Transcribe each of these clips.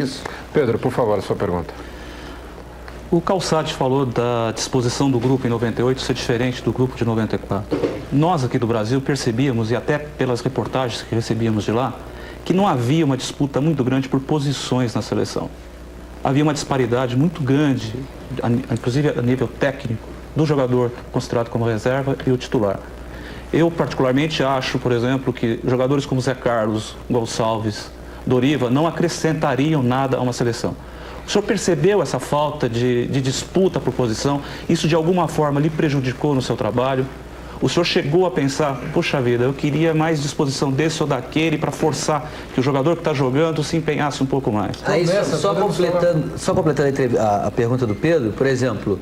Isso. Pedro, por favor, a sua pergunta. O Calçade falou da disposição do grupo em 98 ser diferente do grupo de 94. Nós aqui do Brasil percebíamos, e até pelas reportagens que recebíamos de lá, que não havia uma disputa muito grande por posições na seleção. Havia uma disparidade muito grande, inclusive a nível técnico, do jogador considerado como reserva e o titular. Eu particularmente acho, por exemplo, que jogadores como Zé Carlos, Gonçalves, Doriva não acrescentariam nada a uma seleção. O senhor percebeu essa falta de disputa por posição? Isso de alguma forma lhe prejudicou no seu trabalho? O senhor chegou a pensar, puxa vida, eu queria mais disposição desse ou daquele para forçar que o jogador que está jogando se empenhasse um pouco mais? Aí, só completando a pergunta do Pedro, por exemplo,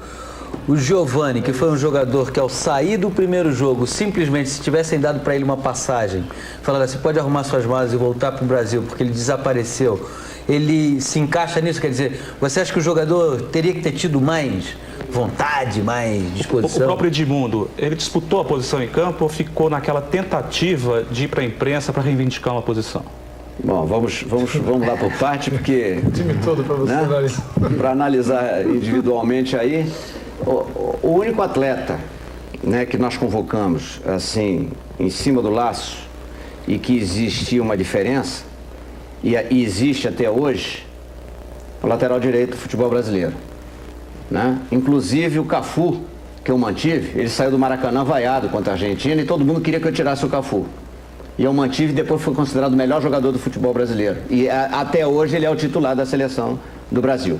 o Giovani, que foi um jogador que ao sair do primeiro jogo, simplesmente se tivessem dado para ele uma passagem, falando assim, pode arrumar suas malas e voltar para o Brasil, porque ele desapareceu, ele se encaixa nisso? Quer dizer, você acha que o jogador teria que ter tido mais vontade, mais disposição? O próprio Edmundo, ele disputou a posição em campo ou ficou naquela tentativa de ir para a imprensa para reivindicar uma posição? Bom, vamos lá por parte, porque... O time todo para você, analisar. Para analisar individualmente aí, o único atleta, né, que nós convocamos, assim, em cima do laço, e que existia uma diferença, e existe até hoje, o lateral direito do futebol brasileiro. Né? Inclusive o Cafu, que eu mantive, ele saiu do Maracanã vaiado contra a Argentina e todo mundo queria que eu tirasse o Cafu. E eu mantive e depois foi considerado o melhor jogador do futebol brasileiro. E até hoje ele é o titular da seleção do Brasil.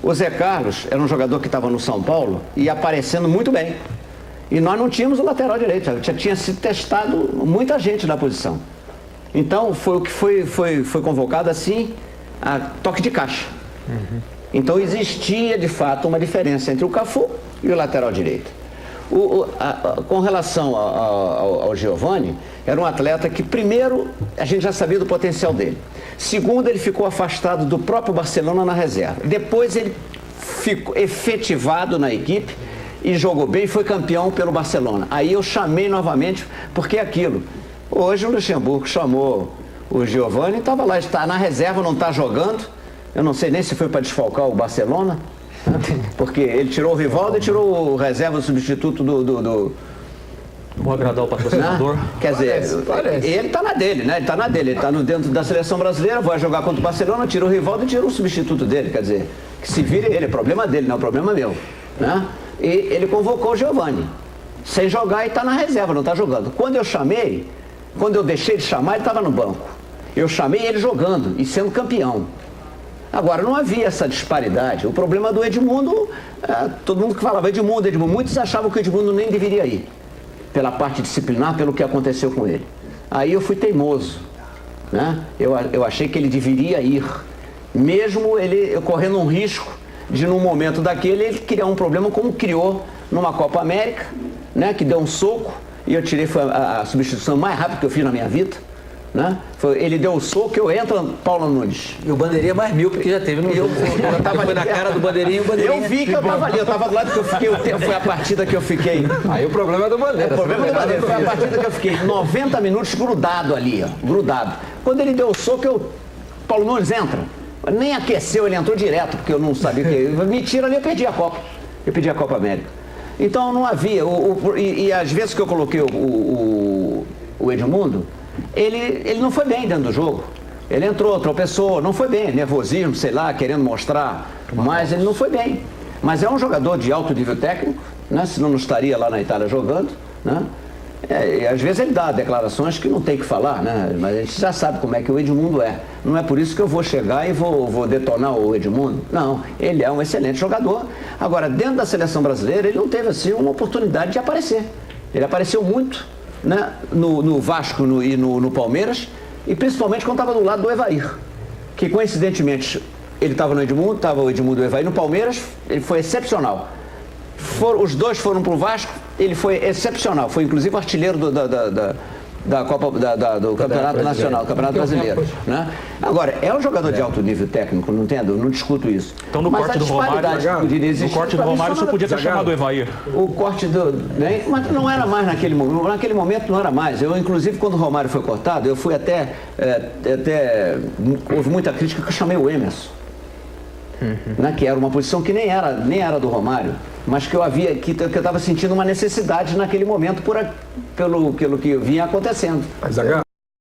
O Zé Carlos era um jogador que estava no São Paulo e aparecendo muito bem. E nós não tínhamos o lateral direito, já tinha sido testado muita gente na posição. Então foi o que foi convocado assim, a toque de caixa. Então existia de fato uma diferença entre o Cafu e o lateral direito. Com relação ao Giovani, era um atleta que, primeiro, a gente já sabia do potencial dele. Segundo, ele ficou afastado do próprio Barcelona na reserva. Depois ele ficou efetivado na equipe e jogou bem e foi campeão pelo Barcelona. Aí eu chamei novamente, porque é aquilo. Hoje o Luxemburgo chamou o Giovani, estava lá, está na reserva, não está jogando. Eu não sei nem se foi para desfalcar o Barcelona, porque ele tirou o Rivaldo e tirou o reserva, o substituto do Vou agradar o patrocinador. Quer dizer, parece. ele está na dele, né? Ele está na dele, ele está dentro da seleção brasileira, vai jogar contra o Barcelona, tira o Rivaldo e tira o substituto dele. Quer dizer, que se vire ele, é problema dele, não é problema meu. Né? E ele convocou o Giovani, sem jogar e está na reserva, não está jogando. Quando eu deixei de chamar, ele estava no banco. Eu chamei ele jogando e sendo campeão. Agora, não havia essa disparidade. O problema do Edmundo, todo mundo que falava Edmundo, muitos achavam que o Edmundo nem deveria ir, pela parte disciplinar, pelo que aconteceu com ele. Aí eu fui teimoso, né? Eu achei que ele deveria ir, mesmo ele correndo um risco de, num momento daquele, ele criar um problema como criou numa Copa América, né? Que deu um soco, e eu tirei, foi a substituição mais rápida que eu fiz na minha vida. Né? Ele deu o soco, eu entro, Paulo Nunes. E o Bandeirinha mais mil, porque já teve no jogo. Eu tava foi na cara do Bandeirinha, o Bandeirinha. Eu vi que eu tava ali, eu tava do lado que eu fiquei, foi a partida que eu fiquei. Aí o problema é do Bandeira. O problema do Bandeira, foi a partida que eu fiquei 90 minutos grudado ali, ó, grudado. Quando ele deu o soco, Paulo Nunes entra. Nem aqueceu, ele entrou direto, porque eu não sabia o que. Me tira ali, eu perdi a Copa. Eu perdi a Copa América. Então não havia. E às vezes que eu coloquei o Edmundo, ele não foi bem dentro do jogo. Ele entrou, tropeçou, não foi bem, nervosismo, sei lá, querendo mostrar, mas ele não foi bem. Mas é um jogador de alto nível técnico, né? Senão não estaria lá na Itália jogando, né? E às vezes ele dá declarações que não tem que falar, né? Mas a gente já sabe como é que o Edmundo é. Não é por isso que eu vou chegar e vou detonar o Edmundo. Não, ele é um excelente jogador. Agora, dentro da seleção brasileira, ele não teve assim uma oportunidade de aparecer. Ele apareceu muito, né? No Vasco e no Palmeiras, e principalmente quando estava do lado do Evair, que coincidentemente ele estava no Edmundo, estava o Edmundo e o Evair no Palmeiras, ele foi excepcional. Os dois foram para o Vasco, ele foi excepcional, foi inclusive artilheiro da Copa do Campeonato Nacional, Campeonato Brasileiro, né? Agora, é um jogador de alto nível técnico, não entendo, não discuto isso. Então no Mas corte a do disparidade Romário, que poderia no existir, corte do Romário você podia ter chamado o Evair. o corte do. Né? Mas não era mais naquele momento. Naquele momento não era mais. Eu, inclusive, quando o Romário foi cortado, eu fui até houve muita crítica que eu chamei o Emerson. Né? Que era uma posição que nem era do Romário, mas que eu estava sentindo uma necessidade naquele momento pelo que vinha acontecendo. Mas, Zagallo,